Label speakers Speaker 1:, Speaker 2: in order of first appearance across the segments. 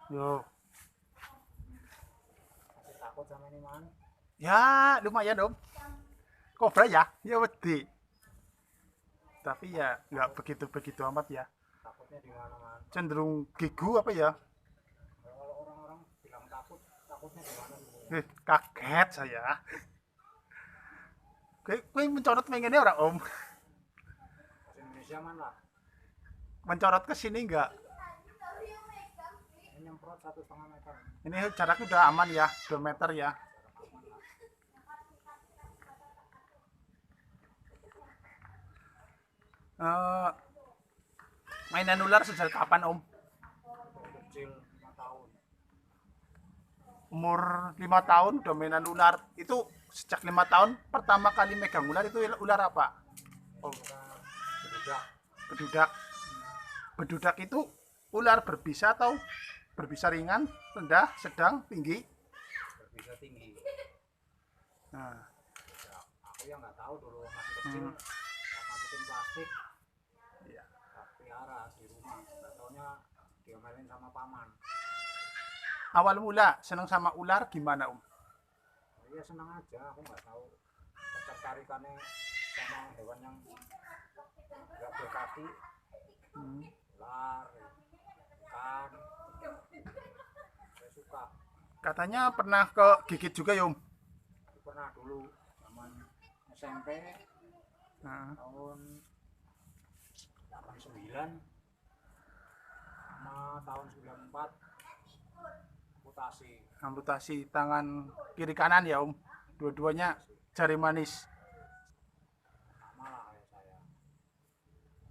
Speaker 1: Yo.
Speaker 2: Masih takut sama ini man.
Speaker 1: Ya, lumayan Om. Kobra ya? Ya wedi. Tapi ya nggak begitu-begitu amat ya.
Speaker 2: Takutnya di mana man?
Speaker 1: Cenderung gigu apa ya?
Speaker 2: Kalau orang-orang bilang takut, takutnya di mana sebenarnya?
Speaker 1: Kaget saya. Kowe mencorot pengennya orang Om.
Speaker 2: Bahasa Indonesia man lah.
Speaker 1: Mencorot ke sini nggak?
Speaker 2: Ini nyemprot 1,5 meter.
Speaker 1: Ini jaraknya udah aman ya, 2 meter ya.
Speaker 2: Jarak aman lah.
Speaker 1: Eh, mainan ular sejak kapan Om?
Speaker 2: Dari kecil 5 tahun.
Speaker 1: Umur 5 tahun udah mainan ular. Itu sejak 5 tahun pertama kali megang ular itu ular apa? Om,
Speaker 2: Kita berudak.
Speaker 1: bedudak. Bedudak itu ular berbisa atau berbisa ringan, rendah, sedang, tinggi?
Speaker 2: Berbisa tinggi.
Speaker 1: Nah,
Speaker 2: Ya, aku yang nggak tahu dulu masih kecil. Masukin plastik.
Speaker 1: iya.
Speaker 2: Tak pelihara di rumah. Nggak taunya diomelin sama paman.
Speaker 1: Awal mula seneng sama ular gimana Om?
Speaker 2: Iya senang aja, aku nggak tahu ketertarikannya sama hewan yang nggak berkaki, ular, ikan, saya suka.
Speaker 1: Katanya pernah ke gigit juga ya Om?
Speaker 2: Aku pernah dulu zaman SMP
Speaker 1: Nah,
Speaker 2: tahun 89 sama tahun 94 amputasi.
Speaker 1: amputasi tangan kiri kanan ya Om? Dua-duanya jari manis.
Speaker 2: Sama lah kayak saya.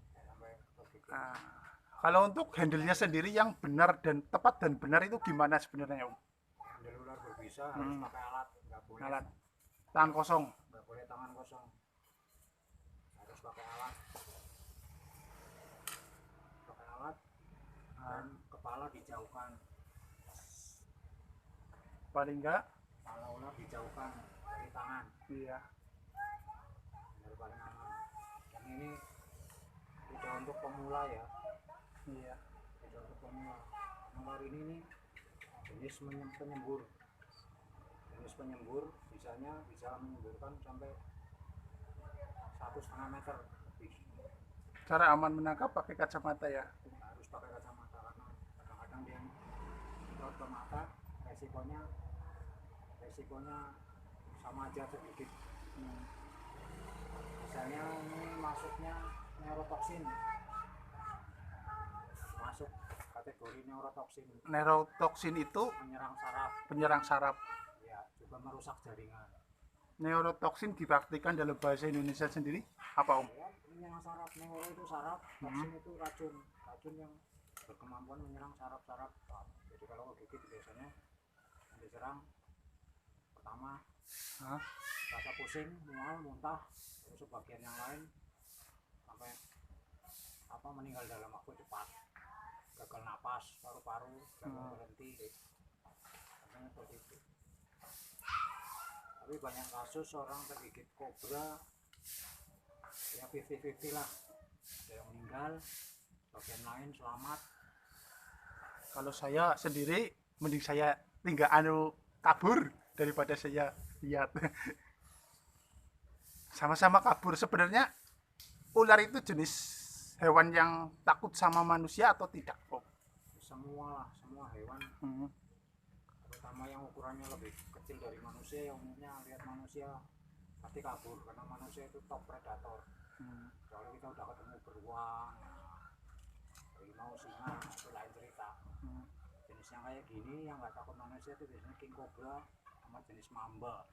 Speaker 2: Saya sampai kegigit.
Speaker 1: Nah, kalau untuk handle-nya sendiri yang benar dan tepat dan benar itu gimana sebenarnya Om?
Speaker 2: Handle ular berbisa harus pakai alat, nggak boleh
Speaker 1: Alat tangan kosong.
Speaker 2: nggak boleh tangan kosong, harus pakai alat dan kepala dijauhkan,
Speaker 1: Paling enggak,
Speaker 2: kepala ular dijauhkan dari tangan
Speaker 1: iya.
Speaker 2: biar paling aman. Dan ini tidak untuk pemula ya,
Speaker 1: Iya.
Speaker 2: tidak untuk pemula. Ular ini nih jenis penyembur, bisanya bisa menyemburkan sampai 1,5 meter lebih.
Speaker 1: Cara aman menangkap pakai kacamata ya.
Speaker 2: Harus pakai kacamata karena kadang-kadang dia semprot ke mata, resikonya sama aja tergigit. Misalnya ini masuknya neurotoksin, masuk kategori neurotoksin,
Speaker 1: Neurotoksin itu
Speaker 2: menyerang saraf,
Speaker 1: penyerang saraf.
Speaker 2: ya juga merusak jaringan.
Speaker 1: Neurotoksin diartikan dalam bahasa Indonesia sendiri apa Om?
Speaker 2: Ya, menyerang saraf, neuro itu saraf, toksin itu racun, yang berkemampuan menyerang saraf-saraf. Jadi kalau kegigit biasanya yang diserang pertama
Speaker 1: Hah?
Speaker 2: rasa pusing, mual, muntah, terus sebagian yang lain sampai meninggal dalam waktu cepat, gagal napas, paru-paru, jantung berhenti, katanya seperti itu. Tapi banyak kasus orang tergigit kobra ya 50-50 lah, ada yang meninggal, bagian lain selamat.
Speaker 1: Kalau saya sendiri mending saya tinggal kabur daripada saya lihat. Sama-sama kabur. Sebenarnya ular itu jenis hewan yang takut sama manusia atau tidak Om?
Speaker 2: Semua hewan, terutama yang ukurannya lebih kecil dari manusia, yang umumnya lihat manusia pasti kabur karena manusia itu top predator. Kalau kita udah ketemu beruang, harimau, singa, itu lain cerita. Jenis yang kayak gini yang nggak takut manusia itu biasanya king cobra sama jenis mamba.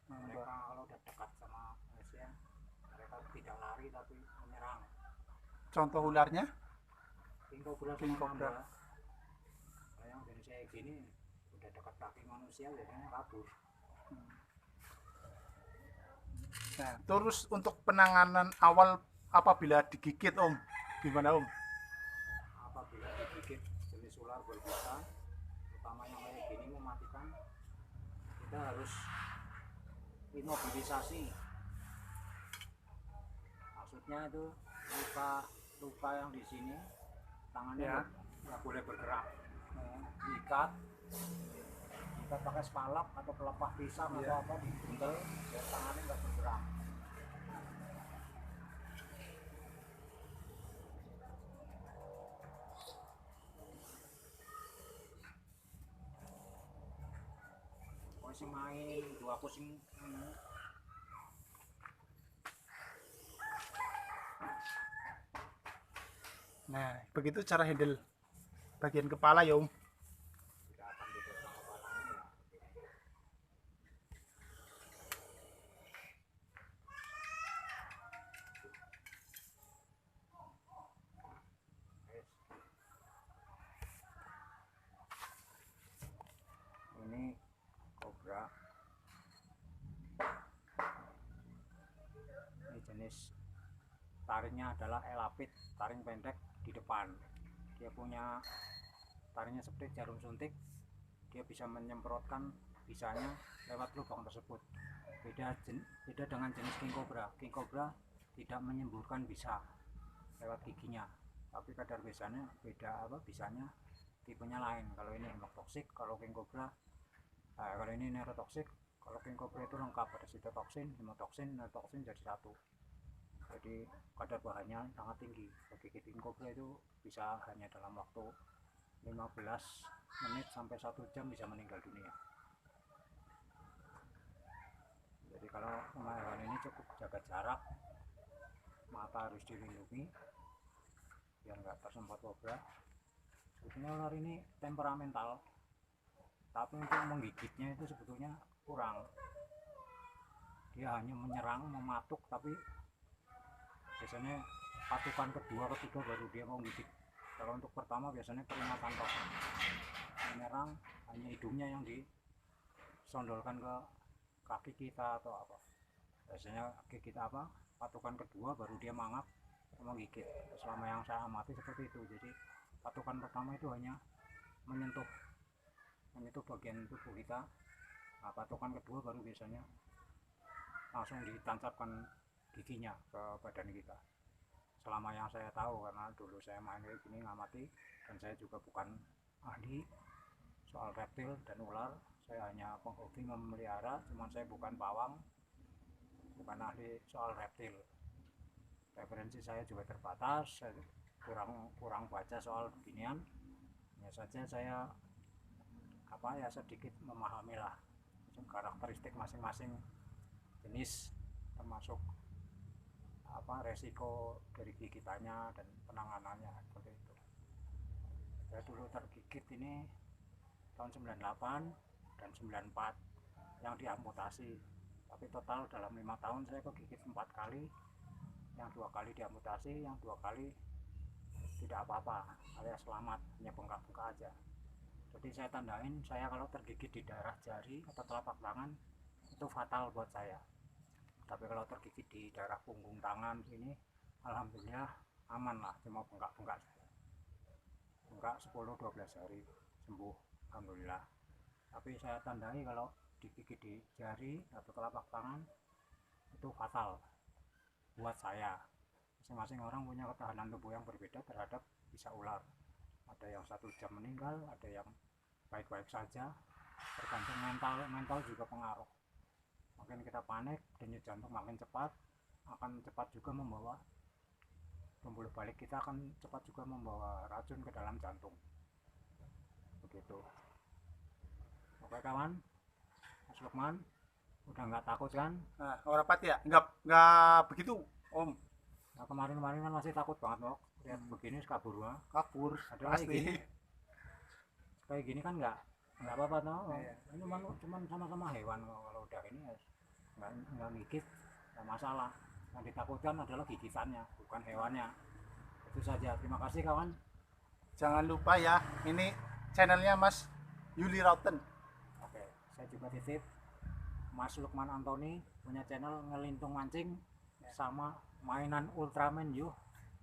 Speaker 2: Mereka kalau udah dekat sama manusia, mereka tidak lari tapi menyerang.
Speaker 1: Contoh ularnya?
Speaker 2: King cobra
Speaker 1: King
Speaker 2: sama
Speaker 1: cobra.
Speaker 2: mamba. Kalau yang jenis kayak gini udah dekat kaki manusia biasanya kabur.
Speaker 1: Nah, terus untuk penanganan awal apabila digigit Om, gimana Om?
Speaker 2: Apabila digigit jenis ular berbisa, terutama yang kayak gini mematikan, kita harus imobilisasi. Maksudnya itu luka yang di sini tangannya
Speaker 1: Ya.
Speaker 2: nggak boleh bergerak, diikat pakai spalak atau pelepah pisang atau apa, dibuntel biar tangannya nggak bergerak. Kowe sing main dua aku sing
Speaker 1: Nah, begitu cara handle bagian kepala ya Om.
Speaker 2: tidak akan dipotong kepalanya ya. Wes. Ini kobra. Ini jenis taringnya adalah elapit, taring pendek di depan. Dia punya taringnya seperti jarum suntik. Dia bisa menyemprotkan bisanya lewat lubang tersebut. Beda dengan jenis king cobra. King cobra tidak menyemburkan bisa lewat giginya, tapi kadar bisanya beda, bisanya tipenya lain. Kalau ini hemotoksik, kalau king cobra kalau ini neurotoksik. Kalau king cobra itu lengkap, ada sitotoksin, hemotoksin, neurotoksin jadi satu. Jadi kadar bahannya sangat tinggi. Bagi king cobra itu bisa hanya dalam waktu 15 menit sampai 1 jam bisa meninggal dunia. Jadi kalau sama hewan ini cukup jaga jarak, mata harus dilindungi biar nggak tersemprot kobra. Sebetulnya ular ini temperamental, tapi untuk menggigitnya itu sebetulnya kurang. Dia hanya menyerang, mematuk, tapi biasanya patukan kedua ketiga baru dia mau gigit. Kalau untuk pertama biasanya peringatan tok, menyerang hanya hidungnya yang disondolkan ke kaki kita atau apa. Biasanya gigit patukan kedua baru dia mangap mau gigit. Selama yang saya amati seperti itu. Jadi patukan pertama itu hanya menyentuh bagian tubuh kita. Nah, patukan kedua baru biasanya langsung ditancapkan giginya ke badan kita. Selama yang saya tahu, karena dulu saya main kayak gini ngamati, dan saya juga bukan ahli soal reptil dan ular. Saya hanya penghobi memelihara, cuman saya bukan pawang, bukan ahli soal reptil. Referensi saya juga terbatas, saya kurang baca soal beginian. Ya saja saya sedikit memahami lah karakteristik masing-masing jenis, termasuk resiko dari gigitannya dan penanganannya seperti itu. Saya dulu tergigit ini tahun 98 dan 94 yang diamputasi, tapi total dalam 5 tahun saya kegigit 4 kali, yang 2 kali diamputasi, yang 2 kali tidak apa-apa alias selamat, hanya bengkak-bengkak aja. Jadi saya tandain, saya kalau tergigit di daerah jari atau telapak tangan itu fatal buat saya. Tapi kalau tergigit di daerah punggung tangan ini, alhamdulillah aman lah, cuma bengkak-bengkak saja. Bengkak 10-12 hari sembuh, alhamdulillah. Tapi saya tandai kalau digigit di jari atau telapak tangan itu fatal buat saya. Masing-masing orang punya ketahanan tubuh yang berbeda terhadap bisa ular. Ada yang 1 jam meninggal, ada yang baik-baik saja, tergantung mental juga pengaruh. Makin kita panik, denyut jantung makin cepat, akan cepat juga membawa pembuluh balik kita, akan cepat juga membawa racun ke dalam jantung. Begitu. Oke kawan, Mas Lukman, udah nggak takut kan?
Speaker 1: Nah, orang pati ya? Nggak begitu Om.
Speaker 2: Nah, kemarin kan masih takut banget loh. Lihat begini kabur mah.
Speaker 1: Kabur,
Speaker 2: Ada
Speaker 1: pasti.
Speaker 2: Kayak gini kan nggak apa-apa toh.
Speaker 1: Iya.
Speaker 2: Ini cuman sama-sama hewan, kalau udah ini ya nggak gigit, nggak masalah. Yang ditakutkan adalah gigitannya, bukan hewannya. Itu saja. Terima kasih kawan.
Speaker 1: Jangan lupa ya, ini channelnya Mas Yuli Rauten.
Speaker 2: Oke, saya juga titip Mas Lukman Antoni punya channel ngelintung mancing sama mainan Ultraman yuk.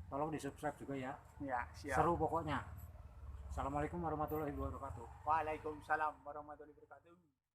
Speaker 2: Tolong di subscribe juga ya.
Speaker 1: Ya, siap.
Speaker 2: Seru pokoknya. Assalamualaikum warahmatullahi wabarakatuh.
Speaker 1: Waalaikumsalam warahmatullahi wabarakatuh.